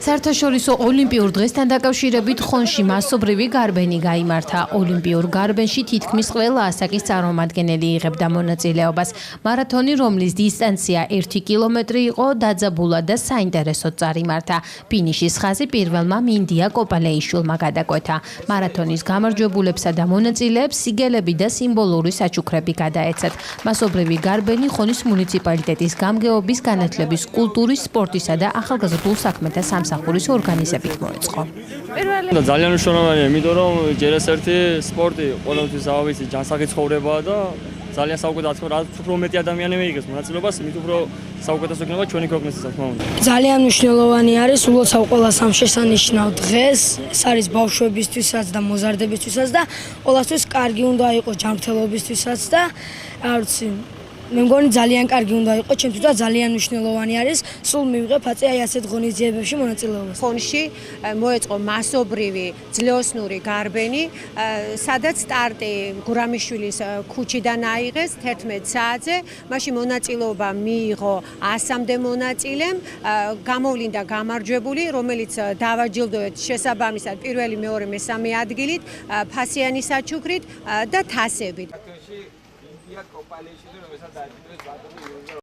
საერთაშორისო ოლიმპიურ დღესთან დაკავშირებით ხონში მასობრივი გარბენი გაიმართა. ოლიმპიურ გარბენში თითქმის ყველა ასაკის წარმომადგენელი იღებდა მონაწილეობას. მარათონი, რომლის დისტანცია 1 კილომეტრი იყო, დაძაბულად და საინტერესოდ წარიმართა. ფინიშის ხაზი პირველმა მინდია კოპალეიშვილმა გადაკვეთა. მარათონის გამარჯვებულებსა და მონაწილეებს სიგელები და სიმბოლური საჩუქრები გადაეცათ. მასობრივი გარბენი ხონის მუნიციპალიტეტის გამგეობის, განათლების, კულტურის, სპორტისა და ახალგაზრდულ საქმეთა სამსახურის ორგანიზებით მოეწყო. ძალიან მნიშვნელოვანია, იმიტომ რომ ჯერ ეს ერთი სპორტი ყოველთვის ავიცი ჯანსაღი ცხოვრებაა და ძალიან საუკეთესო, რაც უფრო მეტი ადამიანი მიიღებს მონაწილეობას, მით უფრო საუკეთესო იქნება ჩვენი ქვეყნისთვის, თქმა უნდა. ძალიან მნიშვნელოვანი არის ულოცავ ყველა სამ შესანიშნავ დღეს, ეს არის ბავშვებისთვისაც და მოზარდებისთვისაც და ყველასთვის კარგი უნდა იყოს ჯანმრთელობისთვისაც და არ ვიცი მე მგონი ძალიან კარგი უნდა იყოს, ჩემთვის და ძალიან მნიშვნელოვანი არის სულ მივიღებ აი ასეთ ღონისძიებებში მონაწილეობას. ხონში მოეწყო მასობრივი ძლეოსნური გარბენი, სადაც სტარტი გურამიშვილის ქუჩიდან აიღეს 11 საათზე. მაშინ მონაწილეობა მიიღო 100-მდე მონაწილემ, გამოვლინდა გამარჯვებული, რომელიც დავაჯილდოეთ შესაბამისად პირველი, მეორე, მესამე ადგილით, ფასიანი საჩუქრით და თასებით.